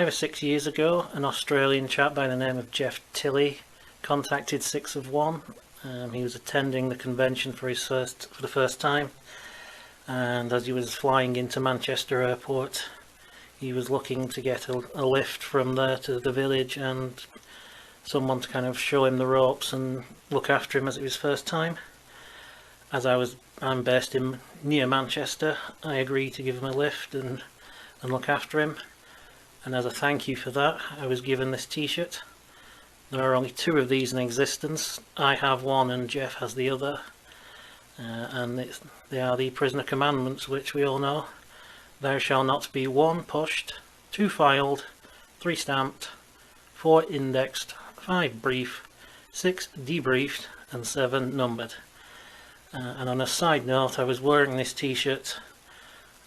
5 or 6 years ago, an Australian chap by the name of Jeff Tilley contacted 6 of 1. He was attending the convention for the first time, and as he was flying into Manchester Airport, he was looking to get a lift from there to the village and someone to kind of show him the ropes and look after him as it was first time. As I'm based near Manchester, I agreed to give him a lift and look after him. And as a thank you for that, I was given this t-shirt. There are only 2 of these in existence. I have one and Jeff has the other. And they are the prisoner commandments, which we all know. There shall not be 1 pushed, 2 filed, 3 stamped, 4 indexed, 5 brief, 6 debriefed, and 7 numbered. And on a side note, I was wearing this t-shirt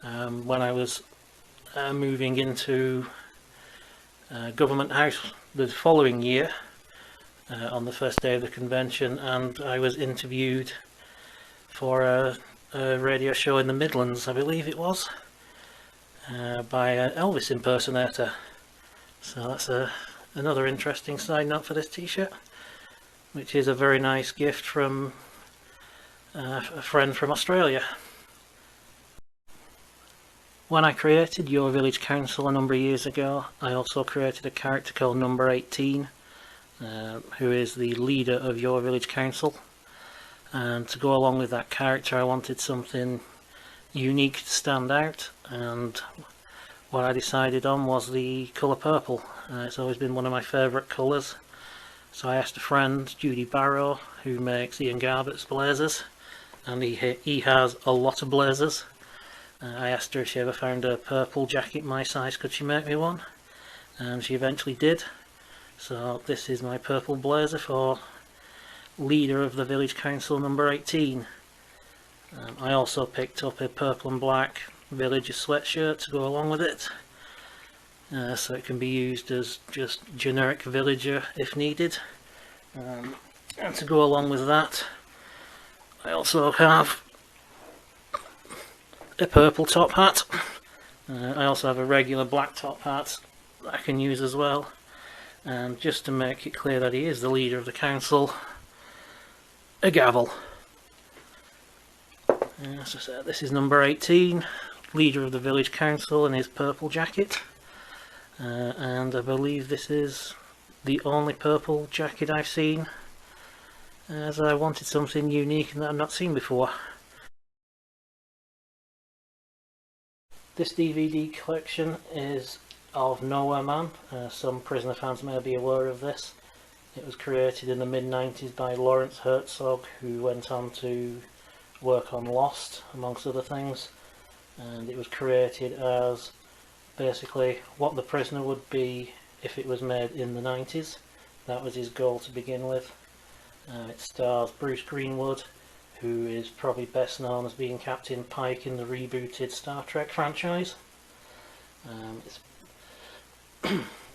when I was moving into Government House the following year on the first day of the convention, and I was interviewed for a radio show in the Midlands, I believe it was, by an Elvis impersonator. So that's another interesting side note for this t-shirt, which is a very nice gift from a friend from Australia. When I created Your Village Council a number of years ago, I also created a character called Number 18, who is the leader of Your Village Council. And to go along with that character, I wanted something unique to stand out, and what I decided on was the colour purple. It's always been one of my favourite colours, so I asked a friend, Judy Barrow, who makes Ian Garbutt's blazers, and he has a lot of blazers. I asked her if she ever found a purple jacket my size, could she make me one, and she eventually did. So this is my purple blazer for leader of the village council number 18. I also picked up a purple and black villager sweatshirt to go along with it, so it can be used as just generic villager if needed. And to go along with that, I also have a purple top hat. I also have a regular black top hat that I can use as well. And just to make it clear that he is the leader of the council, a gavel. As I said, this is number 18, leader of the village council in his purple jacket. And I believe this is the only purple jacket I've seen, as I wanted something unique and that I've not seen before. This DVD collection is of Nowhere Man. Some prisoner fans may be aware of this. It was created in the mid-90s by Lawrence Herzog, who went on to work on Lost, amongst other things. And it was created as basically what the prisoner would be if it was made in the 90s. That was his goal to begin with. It stars Bruce Greenwood, who is probably best known as being Captain Pike in the rebooted Star Trek franchise.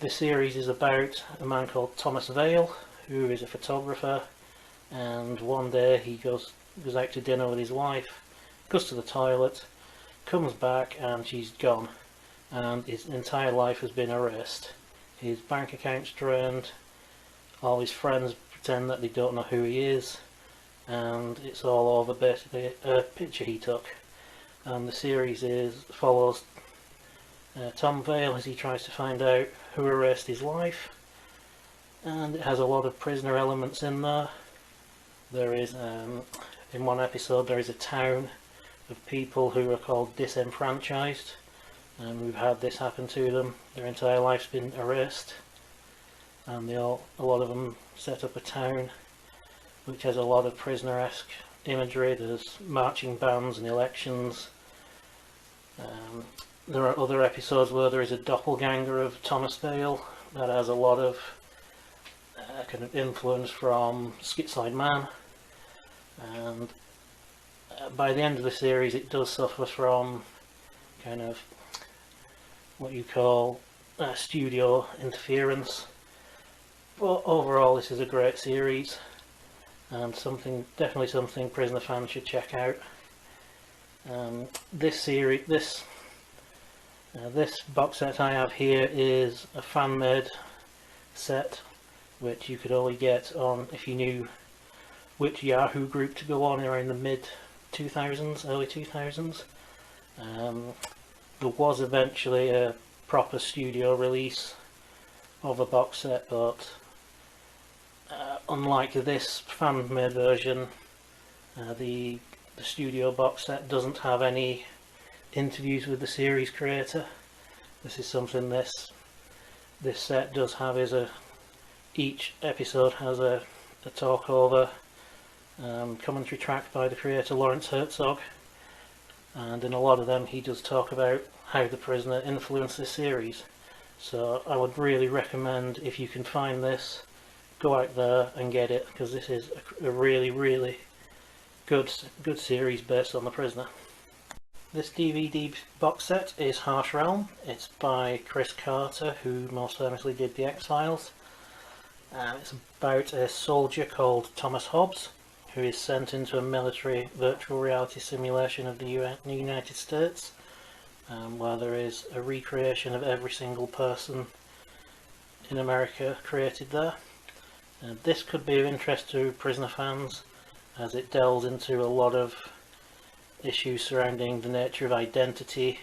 The series is about a man called Thomas Vale, who is a photographer, and one day he goes out to dinner with his wife, goes to the toilet, comes back and she's gone, and his entire life has been erased. His bank account's drained, all his friends pretend that they don't know who he is, and it's all over basically a picture he took. And the series follows Tom Vale as he tries to find out who erased his life, and it has a lot of prisoner elements in there. There is, in one episode, there is a town of people who are called disenfranchised, and we've had this happen to them. Their entire life's been erased, and a lot of them set up a town which has a lot of prisoner-esque imagery. There's marching bands and elections. There are other episodes where there is a doppelganger of Thomas Vale that has a lot of kind of influence from Schizoid Man, and by the end of the series it does suffer from kind of what you call studio interference, but overall this is a great series and definitely something prisoner fans should check out. This This box set I have here is a fan-made set, which you could only get on if you knew which Yahoo group to go on around the mid 2000s, early 2000s. There was eventually a proper studio release of a box set, but unlike this fan-made version, the studio box set doesn't have any interviews with the series creator. This is something this set does have, is each episode has a talk over commentary track by the creator Lawrence Herzog, and in a lot of them he does talk about how The Prisoner influenced the series. So I would really recommend, if you can find this, go out there and get it, because this is a really good series based on The Prisoner. This DVD box set is Harsh Realm. It's by Chris Carter, who most famously did The X-Files. It's about a soldier called Thomas Hobbs, who is sent into a military virtual reality simulation of the United States, where there is a recreation of every single person in America created there. This could be of interest to Prisoner fans, as it delves into a lot of issues surrounding the nature of identity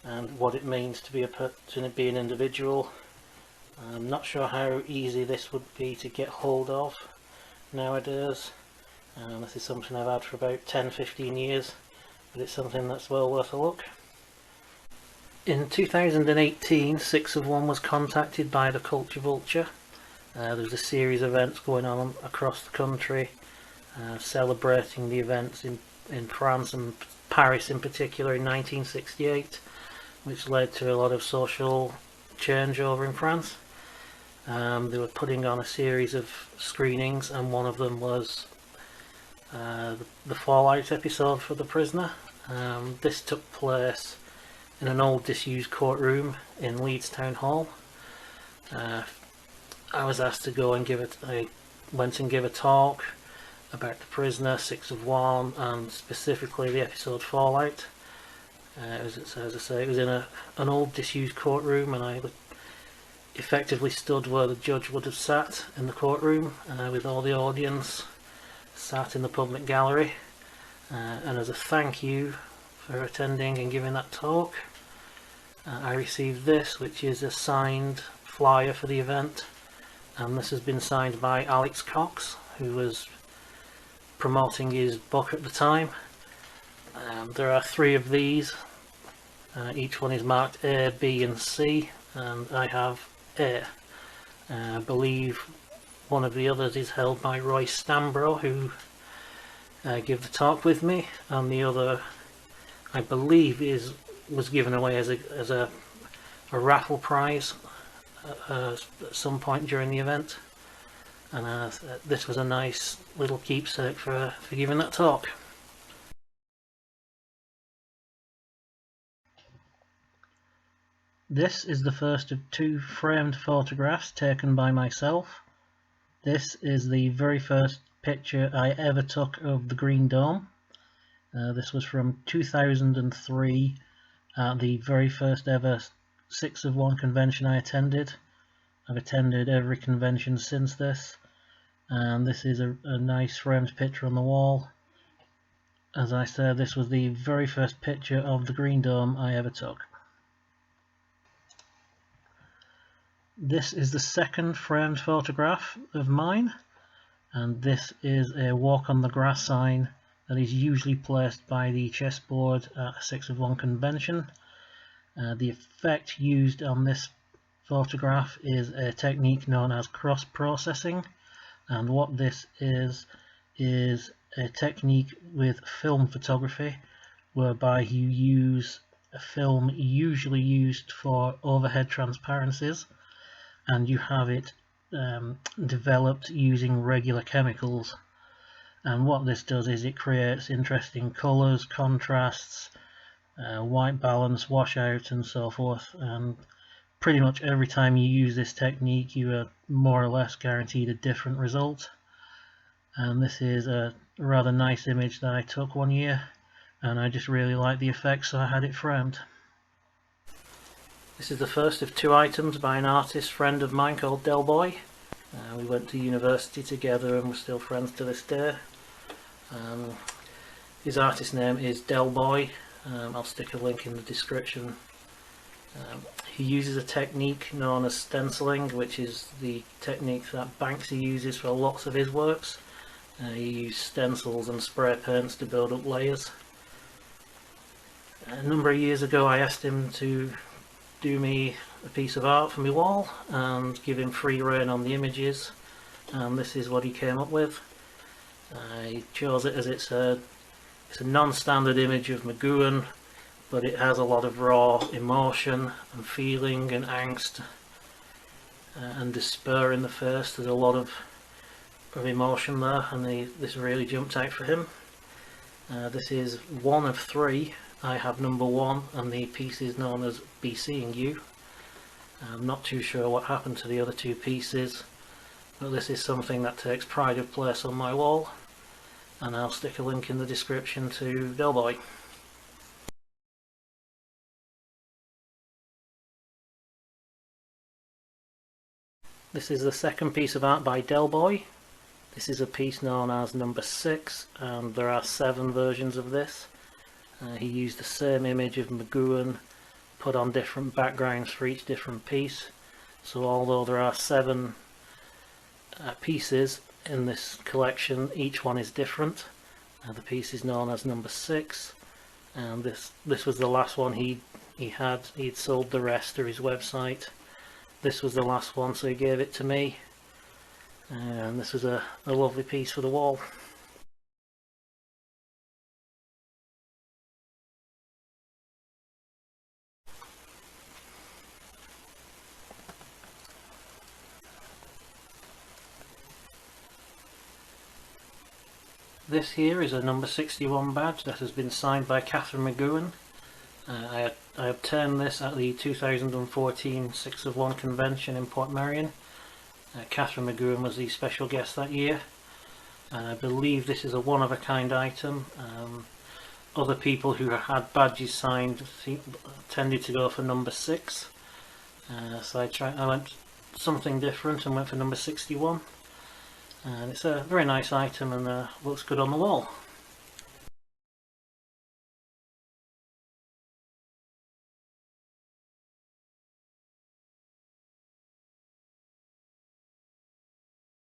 and what it means to be an individual. I'm not sure how easy this would be to get hold of nowadays. This is something I've had for about 10-15 years, but it's something that's well worth a look. In 2018, 6 of 1 was contacted by the Culture Vulture. There was a series of events going on across the country, celebrating the events in France and Paris in particular in 1968, which led to a lot of social change over in France. They were putting on a series of screenings, and one of them was the Fallout episode for The Prisoner. This took place in an old disused courtroom in Leeds Town Hall. I was asked to go and I went and give a talk about The Prisoner, 6 of 1, and specifically the episode Fallout. As I say, it was in an old disused courtroom, and I effectively stood where the judge would have sat in the courtroom, with all the audience sat in the public gallery. And as a thank you for attending and giving that talk, I received this, which is a signed flyer for the event, and this has been signed by Alex Cox, who was promoting his book at the time. There are 3 of these. Each one is marked A, B and C, and I have A. I believe one of the others is held by Roy Stambro, who gave the talk with me, and the other, I believe, was given away as a raffle prize at some point during the event. And this was a nice little keepsake for giving that talk. This is the first of 2 framed photographs taken by myself. This is the very first picture I ever took of the Green Dome. This was from 2003 at the very first ever 6 of 1 convention I attended. I've attended every convention since this, and this is a nice framed picture on the wall. As I said, this was the very first picture of the Green Dome I ever took. This is the second framed photograph of mine, and this is a walk on the grass sign that is usually placed by the chessboard at a 6 of 1 convention. The effect used on this photograph is a technique known as cross-processing, and what this is a technique with film photography whereby you use a film usually used for overhead transparencies, and you have it developed using regular chemicals. And what this does is it creates interesting colours, contrasts, white balance, washout and so forth, and pretty much every time you use this technique you are more or less guaranteed a different result. And this is a rather nice image that I took one year, and I just really liked the effect, so I had it framed. This is the first of two items by an artist friend of mine called Del Boy. We went to university together and we're still friends to this day. His artist name is Del Boy. I'll stick a link in the description. He uses a technique known as stenciling, which is the technique that Banksy uses for lots of his works. He used stencils and spray paints to build up layers. A number of years ago I asked him to do me a piece of art for my wall and give him free rein on the images, and this is what he came up with. He chose it as it's a non-standard image of McGowan, but it has a lot of raw emotion and feeling and angst and despair in the face. There's a lot of emotion there, and this really jumped out for him. This is one of three. I have number one, and the piece is known as Be Seeing You. I'm not too sure what happened to the other two pieces, but this is something that takes pride of place on my wall, and I'll stick a link in the description to Del Boy. This is the second piece of art by Del Boy. This is a piece known as number 6, and there are 7 versions of this. He used the same image of McGowan, put on different backgrounds for each different piece. So although there are 7 pieces in this collection, each one is different. The piece is known as number 6, and this was the last one he'd sold the rest through his website. This was the last one, so he gave it to me, and this was a lovely piece for the wall. This here is a number 61 badge that has been signed by Catherine McGowan. I obtained this at the 2014 6 of 1 convention in Portmeirion. Catherine McGowan was the special guest that year, and I believe this is a one-of-a-kind item. Other people who had badges signed tended to go for number 6, so I went something different and went for number 61. And it's a very nice item and looks good on the wall.